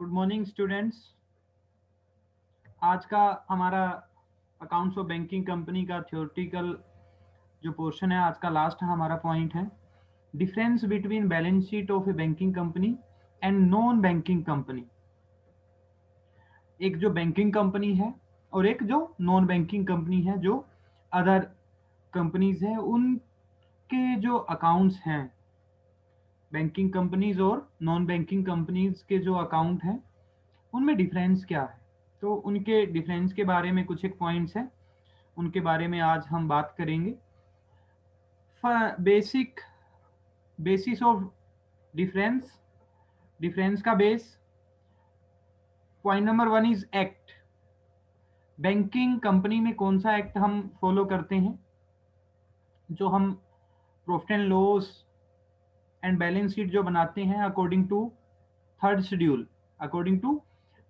Good morning students. आज का हमारा अकाउंट्स ऑफ बैंकिंग कंपनी का थ्योरेटिकल जो पोर्शन है, आज का लास्ट हमारा पॉइंट है difference between balance sheet of A banking company and non banking company. एक जो बैंकिंग कंपनी है और एक जो नॉन बैंकिंग कंपनी है, जो अदर कंपनीज है, उनके जो अकाउंट्स हैं, बैंकिंग कंपनीज और नॉन बैंकिंग कंपनीज के जो अकाउंट हैं, उनमें डिफरेंस क्या है। तो उनके डिफरेंस के बारे में कुछ एक पॉइंट्स हैं, उनके बारे में आज हम बात करेंगे। Basic basis of difference, difference का base. Point number 1 is act. Banking company में कौन सा एक्ट हम फॉलो करते हैं? जो हम profit and loss and balance sheet जो बनाते हैं according to third schedule, according to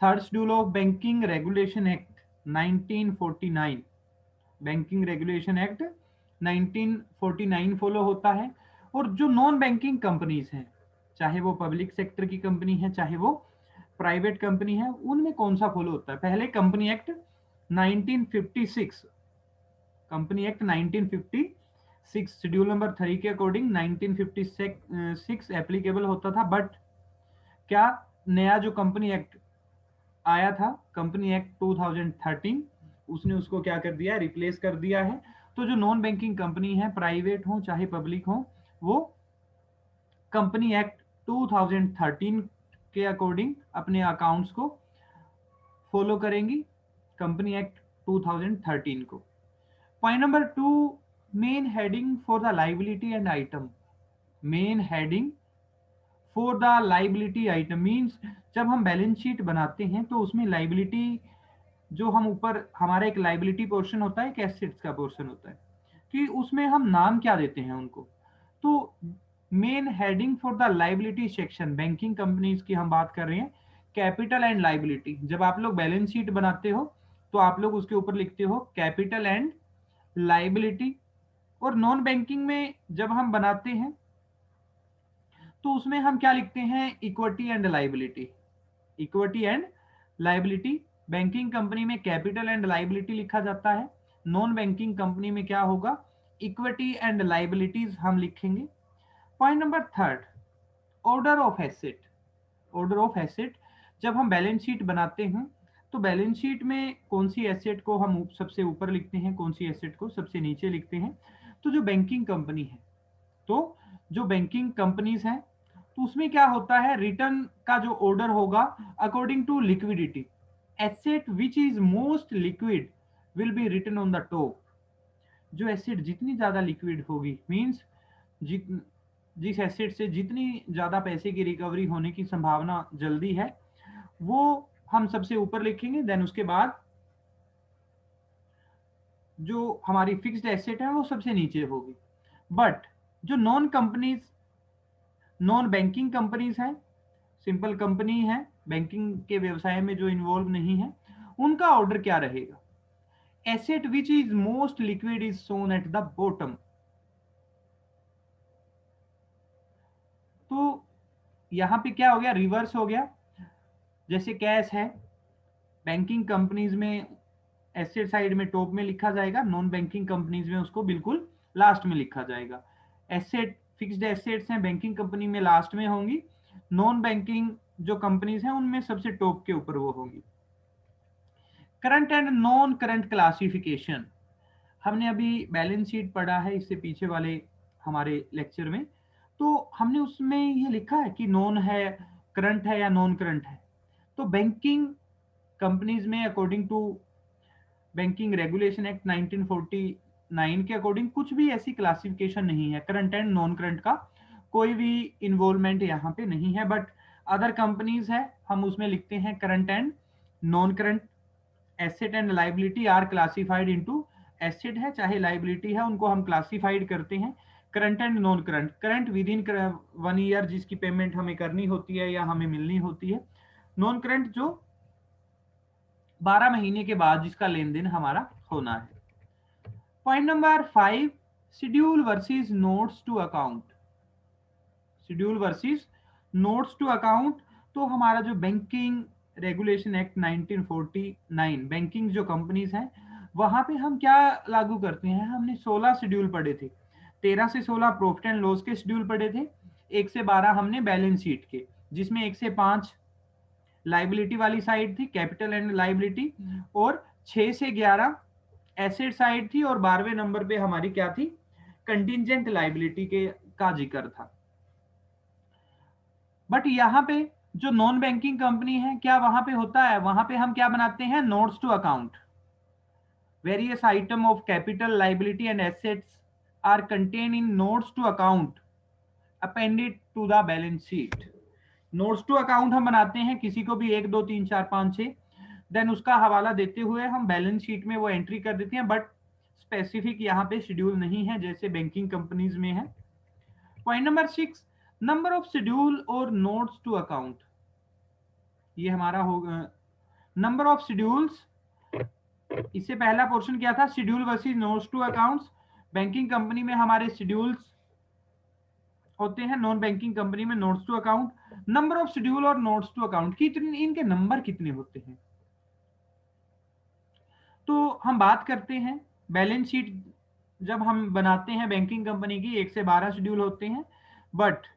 third schedule of banking regulation act 1949। Banking regulation act 1949 follow होता है। और जो नॉन बैंकिंग कंपनीज हैं, चाहे वो पब्लिक सेक्टर की कंपनी है चाहे वो प्राइवेट कंपनी है, उनमें कौन सा फॉलो होता है? पहले company act 1956, company act 1956 schedule number 3 के अकॉर्डिंग 1956 एप्लीकेबल होता था। बट क्या नया जो कंपनी एक्ट आया था, कंपनी एक्ट 2013, उसने उसको क्या कर दिया? रिप्लेस कर दिया है। तो जो नॉन बैंकिंग कंपनी है, प्राइवेट हो चाहे पब्लिक हो, वो कंपनी एक्ट 2013 के अकॉर्डिंग अपने अकाउंट्स को फॉलो करेंगी, कंपनी एक्ट 2013 को। Point number 2, main heading for the liability and item. Main heading for the liability item means जब हम बैलेंस शीट बनाते हैं तो उसमें लाइबिलिटी, जो हम ऊपर हमारा एक लाइबिलिटी पोर्शन होता है, एक एसेट्स का पोर्शन होता है, कि उसमें हम नाम क्या देते हैं उनको। तो main heading for the liability section, banking companies की हम बात कर रहे हैं, कैपिटल एंड लाइबिलिटी। जब आप लोग बैलेंस शीट बनाते हो तो आप लोग उसके ऊपर लिखते हो कैपिटल एंड लाइबिलिटी। और नॉन बैंकिंग में जब हम बनाते हैं तो उसमें हम क्या लिखते हैं? Equity and liability. Equity and liability. Banking company में कैपिटल एंड लाइबिलिटी लिखा जाता है, नॉन बैंकिंग कंपनी में क्या होगा? इक्विटी एंड लाइबिलिटीज हम लिखेंगे। Point number 3, order of asset. Order of asset, जब हम बैलेंस शीट बनाते हैं तो बैलेंस शीट में कौन सी एसेट को हम सबसे ऊपर लिखते हैं, कौन सी एसेट को सबसे नीचे लिखते हैं। तो जो बैंकिंग कंपनी है, तो जो बैंकिंग कंपनीज हैं, तो उसमें क्या होता है? रिटर्न का जो ऑर्डर होगा according to liquidity, asset which is most liquid will be written on the top. जो एसेट जितनी ज्यादा लिक्विड होगी, मींस जिस एसेट से जितनी ज्यादा पैसे की रिकवरी होने की संभावना जल्दी है, वो हम सबसे ऊपर लिखेंगे। देन उसके बाद जो हमारी फिक्स्ड एसेट है वो सबसे नीचे होगी। बट जो नॉन बैंकिंग कंपनीज हैं, सिंपल कंपनी है, बैंकिंग के व्यवसाय में जो इन्वॉल्व नहीं है, उनका ऑर्डर क्या रहेगा? Asset which is most liquid is shown at the bottom. तो यहां पे क्या हो गया? रिवर्स हो गया। जैसे कैश है, बैंकिंग कंपनीज में एसेट साइड में टॉप में लिखा जाएगा, नॉन बैंकिंग कंपनीज में उसको बिल्कुल लास्ट में लिखा जाएगा। एसेट, फिक्स्ड एसेट्स हैं बैंकिंग कंपनी में लास्ट में होंगी, नॉन बैंकिंग जो कंपनीज हैं उनमें सबसे टॉप के ऊपर वो होंगी। Current and non current classification, हमने अभी बैलेंस शीट पढ़ा है इससे पीछे वाले हमारे लेक्चर में, तो हमने उसमें ये लिखा है कि नॉन है, करंट है या नॉन करंट है। तो बैंकिंग कंपनीज में according to banking regulation act 1949 के अकॉर्डिंग कुछ भी ऐसी क्लासिफिकेशन नहीं है, करंट एंड नॉन करंट का कोई भी इन्वॉल्वमेंट यहाँ पे नहीं है। बट अदर कंपनीज है, हम उसमें लिखते हैं current and non current. Asset and liability are classified into, asset है चाहे लाइबिलिटी है, उनको हम क्लासिफाइड करते हैं current and non current. Current within 1 year जिसकी पेमेंट हमें करनी होती है या हमें मिलनी होती है, नॉन करंट जो 12 महीने के बाद जिसका लेन देन हमारा होना है। Point number 5, schedule versus notes to account. Schedule versus notes to account, तो हमारा जो बैंकिंग रेगुलेशन एक्ट 1949, बैंकिंग जो कंपनीज हैं वहां पे हम क्या लागू करते हैं, हमने 16 शेड्यूल पढ़े थे। 13 से 16 प्रॉफिट एंड लॉस के शेड्यूल पढ़े थे, 1 से 12 हमने बैलेंस शीट के, जिसमें 1 से 5 लाइबिलिटी वाली साइड थी, कैपिटल एंड लाइबिलिटी, और 6 से 11 एसेट साइड थी, और 12वें नंबर पे हमारी क्या थी, कंटिजेंट लाइबिलिटी के का जिक्र था। बट यहाँ पे जो नॉन बैंकिंग कंपनी है, क्या वहां पे होता है, वहां पे हम क्या बनाते हैं, notes to account. Various item of capital liability and assets are contain in notes to account appended to the balance sheet. Notes to account हम बनाते हैं, किसी को भी 1 2 3 4 5 6, देन उसका हवाला देते हुए हम बैलेंस शीट में वो एंट्री कर देते हैं, बट स्पेसिफिक यहाँ पे शेड्यूल नहीं है जैसे बैंकिंग कंपनीज में है। Point number 6, number of schedule और नोट्स टू अकाउंट, ये हमारा होगा नंबर ऑफ शेड्यूल्स। इससे पहला पोर्शन क्या था, schedule versus notes to accounts. Banking company में हमारे शेड्यूल्स होते हैं, नॉन बैंकिंग कंपनी में notes to account. Number of schedule और नोट्स टू अकाउंट कितने, इनके नंबर कितने होते हैं। तो हम बात करते हैं बैलेंस शीट जब हम बनाते हैं बैंकिंग कंपनी की, 1 से 12 शेड्यूल होते हैं, बट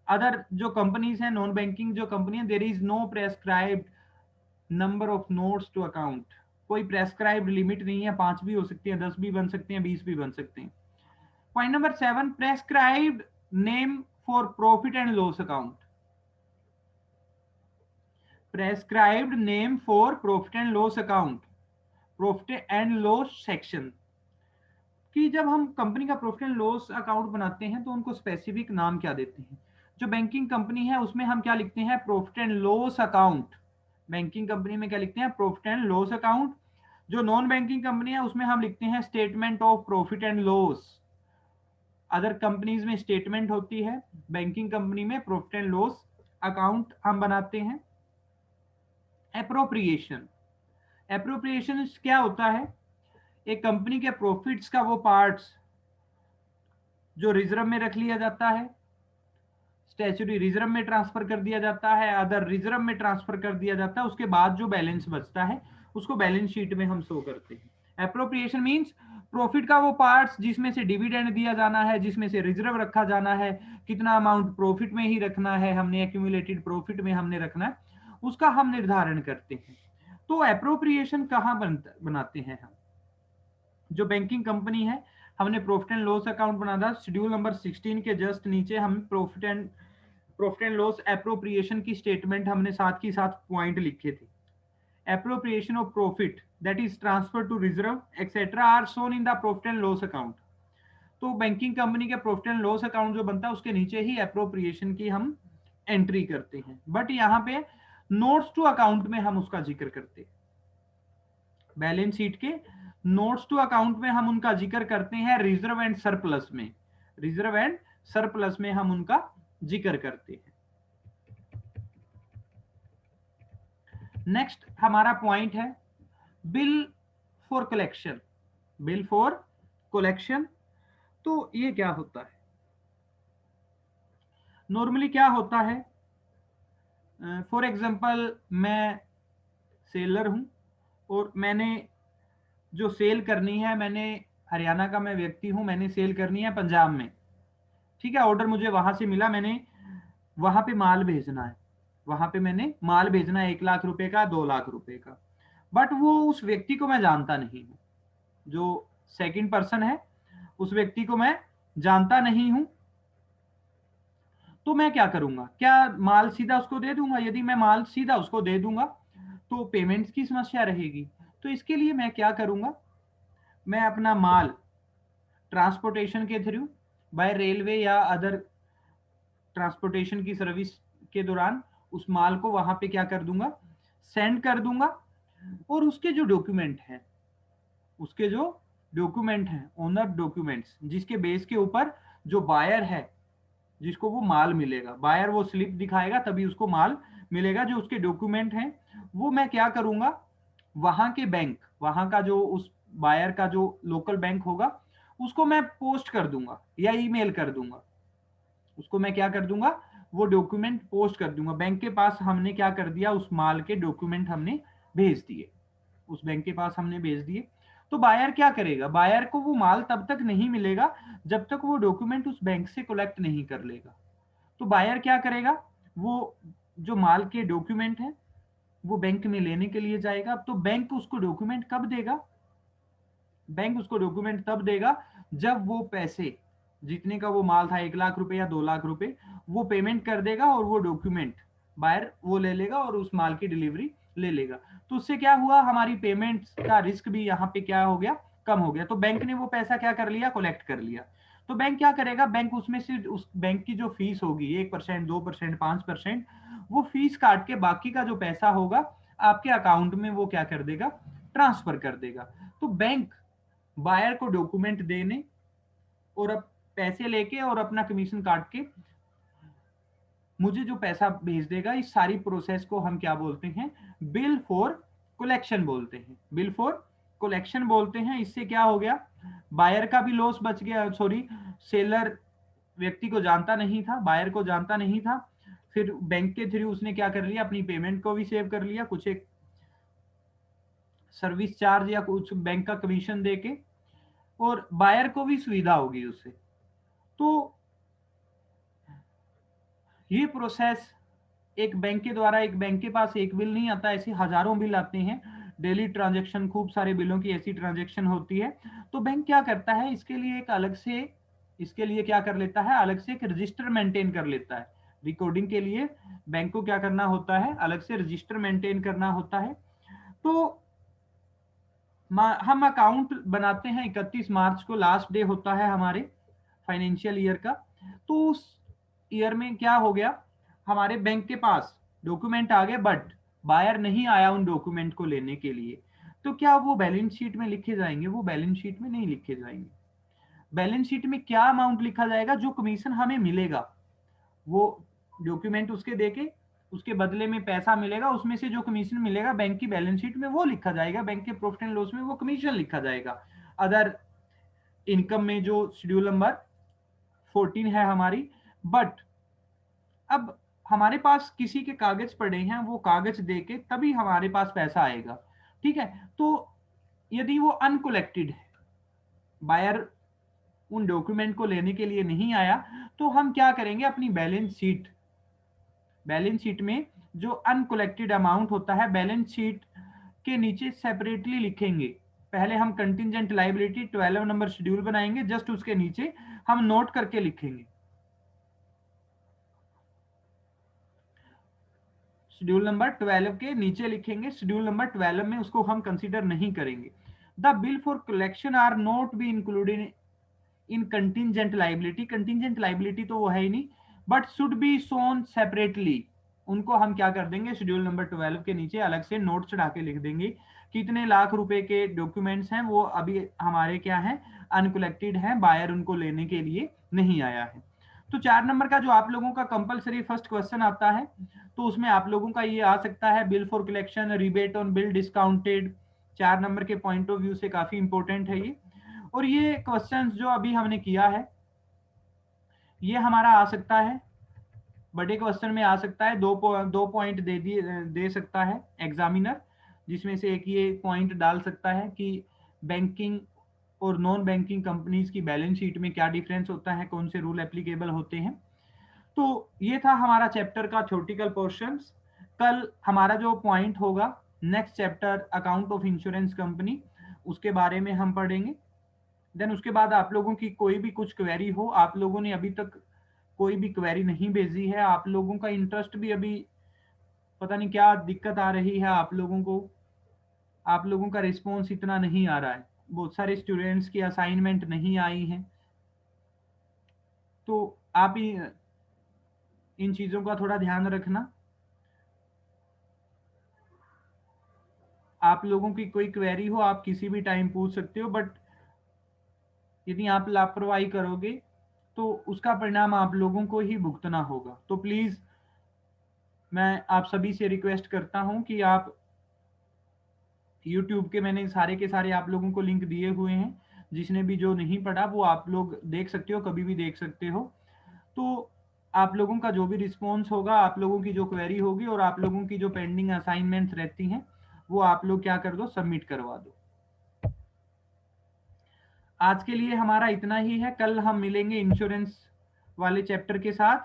अदर जो कंपनीज हैं, नॉन बैंकिंग जो कंपनी है, there is no prescribed number of notes to account. कोई प्रेस्क्राइब्ड लिमिट नहीं है, 5 भी हो सकती है, 10 भी बन सकते हैं, 20 भी बन सकते हैं। Point number 7, prescribed name for profit and loss account. Prescribed name for profit and loss account, profit and loss section, कि जब हम कंपनी का प्रॉफिट एंड लॉस अकाउंट बनाते हैं तो उनको स्पेसिफिक नाम क्या देते हैं। जो बैंकिंग कंपनी है उसमें हम क्या लिखते हैं, profit and loss account. Banking company में क्या लिखते हैं, प्रॉफिट एंड लॉस अकाउंट। जो नॉन बैंकिंग कंपनी है उसमें हम लिखते हैं statement of profit and loss. Other companies में स्टेटमेंट होती है, बैंकिंग कंपनी में प्रॉफिट एंड लॉस अकाउंट हम बनाते हैं। एप्रोप्रिएशन, एप्रोप्रिएशन क्या होता है, एक कंपनी के प्रॉफिट्स का वो पार्ट्स जो रिजर्व में रख लिया जाता है, स्टैच्यूटरी रिजर्व में ट्रांसफर कर दिया जाता है, अदर रिजर्व में ट्रांसफर कर दिया जाता है, उसके बाद जो बैलेंस बचता है उसको बैलेंस शीट में हम शो करते हैं। एप्रोप्रिएशन मींस प्रॉफिट का वो पार्ट्स जिसमें से डिविडेंड दिया जाना है, जिसमें से रिजर्व रखा जाना है, कितना अमाउंट प्रॉफिट में ही रखना है, हमने एक्यूमुलेटेड प्रॉफिट में हमने रखना है, उसका हम निर्धारण करते हैं। तो एप्रोप्रिएशन कहाँ बनाते हैं हम, जो बैंकिंग कंपनी है, हमने प्रॉफिट एंड लॉस अकाउंट बना था, शेड्यूल नंबर 16 के जस्ट नीचे हम प्रॉफिट एंड लॉस एप्रोप्रिएशन की स्टेटमेंट हमने साथ की साथ पॉइंट लिखे थे। Appropriation of profit that is transfer to reserve etcetera are shown in the profit and loss account. तो बैंकिंग कंपनी के प्रॉफिट एंड लॉस अकाउंट जो बनता है उसके नीचे ही एप्रोप्रिएशन की हम एंट्री करते हैं, बट यहाँ पे नोट्स टू अकाउंट में हम उसका जिक्र करते हैं। बैलेंस शीट के नोट्स टू अकाउंट में हम उनका जिक्र करते हैं रिजर्व एंड सरप्लस में, रिजर्व एंड सरप्लस में हम उनका जिक्र करते हैं। नेक्स्ट हमारा पॉइंट है bill for collection. Bill for collection, तो ये क्या होता है, नॉर्मली क्या होता है, फॉर एग्जांपल मैं सेलर हूं और मैंने जो सेल करनी है, मैंने हरियाणा का मैं व्यक्ति हूं, मैंने सेल करनी है पंजाब में, ठीक है, ऑर्डर मुझे वहां से मिला, मैंने वहां पे माल भेजना है, वहां पे मैंने माल भेजना है 1 लाख रुपए का, 2 लाख रुपए का, बट वो उस व्यक्ति को मैं जानता नहीं हूं, जो सेकंड पर्सन है उस व्यक्ति को मैं जानता नहीं हूं। तो मैं क्या करूंगा, क्या माल सीधा उसको दे दूंगा, यदि मैं माल सीधा उसको दे दूंगा तो पेमेंट्स की समस्या रहेगी। तो इसके लिए मैं क्या करूंगा, मैं अपना माल ट्रांसपोर्टेशन के थ्रू बाय रेलवे या अदर ट्रांसपोर्टेशन की सर्विस के दौरान उस माल को वहां पे क्या कर दूंगा, सेंड कर दूंगा, और उसके जो डॉक्यूमेंट हैं, उसके जो डॉक्यूमेंट हैं, ओनर डॉक्यूमेंट्स, जिसके बेस के ऊपर जो बायर है जिसको वो माल मिलेगा, बायर वो स्लिप दिखाएगा तभी उसको माल मिलेगा, जो उसके डॉक्यूमेंट हैं वो मैं क्या करूंगा, वहां के बैंक, वहां का जो उस बायर का जो लोकल बैंक होगा उसको मैं पोस्ट कर दूंगा या ईमेल कर दूंगा, उसको मैं क्या कर दूंगा, वो डॉक्यूमेंट पोस्ट कर दूंगा। बैंक के पास हमने क्या कर दिया, उस माल के डॉक्यूमेंट हमने भेज दिए, उस बैंक के पास हमने भेज दिए। तो बायर क्या करेगा, बायर को वो माल तब तक नहीं मिलेगा जब तक वो डॉक्यूमेंट उस बैंक से कलेक्ट नहीं कर लेगा। तो बायर क्या करेगा, वो जो माल के डॉक्यूमेंट है वो बैंक में लेने के लिए जाएगा। तो बैंक उसको डॉक्यूमेंट कब देगा, बैंक उसको डॉक्यूमेंट तब देगा जब वो पैसे, जितने का वो माल था 1 लाख रुपए या 2 लाख रुपए, वो पेमेंट कर देगा और वो डॉक्यूमेंट बायर वो ले लेगा और उस माल की डिलीवरी ले लेगा। तो उससे क्या हुआ, हमारी पेमेंट का रिस्क भी यहाँ पे क्या हो गया, कम हो गया। तो बैंक ने वो पैसा क्या कर लिया, कलेक्ट कर लिया। तो बैंक क्या करेगा, बैंक उसमें से उस बैंक की जो फीस होगी 1%, 2%, 5%, वो फीस काट के बाकी का जो पैसा होगा आपके अकाउंट में वो क्या कर देगा, ट्रांसफर कर देगा। तो बैंक बायर को डॉक्यूमेंट देने और अब पैसे लेके और अपना कमीशन काट के मुझे जो पैसा भेज देगा, इस सारी प्रोसेस को हम क्या बोलते हैं, बिल फॉर कलेक्शन बोलते हैं, बिल फॉर कलेक्शन बोलते हैं। इससे क्या हो गया, बायर का भी लॉस बच गया, सॉरी सेलर व्यक्ति को जानता नहीं था, बायर को जानता नहीं था, फिर बैंक के थ्रू उसने क्या कर लिया, अपनी पेमेंट को भी सेव कर लिया, कुछ एक सर्विस चार्ज या कुछ बैंक का कमीशन देके, और बायर को भी सुविधा होगी उससे। तो ये प्रोसेस एक बैंक के द्वारा, एक बैंक के पास एक बिल नहीं आता, ऐसे हजारों बिल आते हैं डेली ट्रांजैक्शन, खूब सारे बिलों की ऐसी ट्रांजैक्शन होती है। तो बैंक क्या करता है, इसके लिए एक अलग से, इसके लिए क्या कर लेता है, अलग से एक रजिस्टर मेंटेन कर लेता है। रिकॉर्डिंग के लिए बैंक को क्या करना होता है, अलग से रजिस्टर मेंटेन करना होता है। तो हम अकाउंट बनाते हैं 31 मार्च को, लास्ट डे होता है हमारे फाइनेंशियल ईयर का। तो उस ईयर में क्या हो गया, हमारे बैंक के पास डॉक्यूमेंट आ गए, बट बायर नहीं आया उन डॉक्यूमेंट को लेने के लिए। तो क्या वो बैलेंस शीट में लिखे जाएंगे, वो बैलेंस शीट में नहीं लिखे जाएंगे। बैलेंस शीट में क्या अमाउंट लिखा जाएगा, जो कमीशन हमें मिलेगा, वो डॉक्यूमेंट उसके देके उसके बदले में पैसा मिलेगा, उसमें से जो कमीशन मिलेगा बैंक की बैलेंस शीट में वो लिखा जाएगा, बैंक के प्रॉफिट एंड लॉस में वो कमीशन लिखा जाएगा। अदर इनकम में जो शेड्यूल नंबर 14 है हमारी। बट अब हमारे पास किसी के कागज पड़े हैं, वो कागज देके तभी हमारे पास पैसा आएगा, ठीक है। तो यदि वो अनकलेक्टेड है, बायर उन डॉक्यूमेंट को लेने के लिए नहीं आया, तो हम क्या करेंगे, अपनी बैलेंस शीट, बैलेंस शीट में जो अनकलेक्टेड अमाउंट होता है बैलेंस शीट के नीचे सेपरेटली लिखेंगे। पहले हम कंटिजेंट लायबिलिटी 12 नंबर शेड्यूल बनाएंगे, जस्ट उसके नीचे हम नोट करके लिखेंगे, शेड्यूल नंबर 12 के नीचे लिखेंगे, शेड्यूल नंबर 12 में उसको हम कंसीडर नहीं करेंगे। The bill for collection are not be included in contingent liability, contingent liability तो वो है ही नहीं, but should be shown separately. उनको हम क्या कर देंगे, शेड्यूल नंबर 12 के नीचे अलग से नोट चढ़ा के लिख देंगे, कितने लाख रुपए के डॉक्यूमेंट्स हैं वो अभी हमारे क्या है, अनकलेक्टेड हैं, बायर उनको लेने के लिए नहीं आया है। तो 4 नंबर का जो आप लोगों का कंपलसरी फर्स्ट क्वेश्चन आता है, तो उसमें आप लोगों का ये आ सकता है, bill for collection, rebate on bill discounted. 4 number के पॉइंट ऑफ व्यू से काफी इंपॉर्टेंट है ये। और ये क्वेश्चंस जो अभी हमने किया है, ये हमारा आ सकता है, बड़े क्वेश्चन में आ सकता है, दो पॉइंट दे सकता है एग्जामिनर, जिसमें से एक ये पॉइंट डाल सकता है कि बैंकिंग और नॉन बैंकिंग कंपनीज की बैलेंस शीट में क्या डिफरेंस होता है, कौन से रूल एप्लीकेबल होते हैं। तो ये था हमारा चैप्टर का थ्योरेटिकल पोर्शंस। कल हमारा जो पॉइंट होगा, next chapter account of insurance company, उसके बारे में हम पढ़ेंगे। देन उसके बाद आप लोगों की कोई भी कुछ क्वेरी हो, आप लोगों ने अभी तक कोई भी क्वेरी नहीं भेजी है, आप लोगों का इंटरेस्ट भी अभी पता नहीं क्या दिक्कत आ रही है आप लोगों को, आप लोगों का रिस्पॉन्स इतना नहीं आ रहा है, बहुत सारे स्टूडेंट्स की असाइनमेंट नहीं आई हैं। तो आप इन चीज़ों का थोड़ा ध्यान रखना। आप लोगों की कोई क्वेरी हो आप किसी भी टाइम पूछ सकते हो, बट यदि आप लापरवाही करोगे तो उसका परिणाम आप लोगों को ही भुगतना होगा। तो प्लीज मैं आप सभी से रिक्वेस्ट करता हूं कि आप YouTube के, मैंने सारे के सारे आप लोगों को लिंक दिए हुए हैं, जिसने भी जो नहीं पढ़ा वो आप लोग देख सकते हो, कभी भी देख सकते हो। तो आप लोगों का जो भी रिस्पॉन्स होगा, आप लोगों की जो क्वेरी होगी और आप लोगों की जो पेंडिंग असाइनमेंट्स रहती हैं वो आप लोग क्या कर दो, सबमिट करवा दो। आज के लिए हमारा इतना ही है, कल हम मिलेंगे इंश्योरेंस वाले चैप्टर के साथ।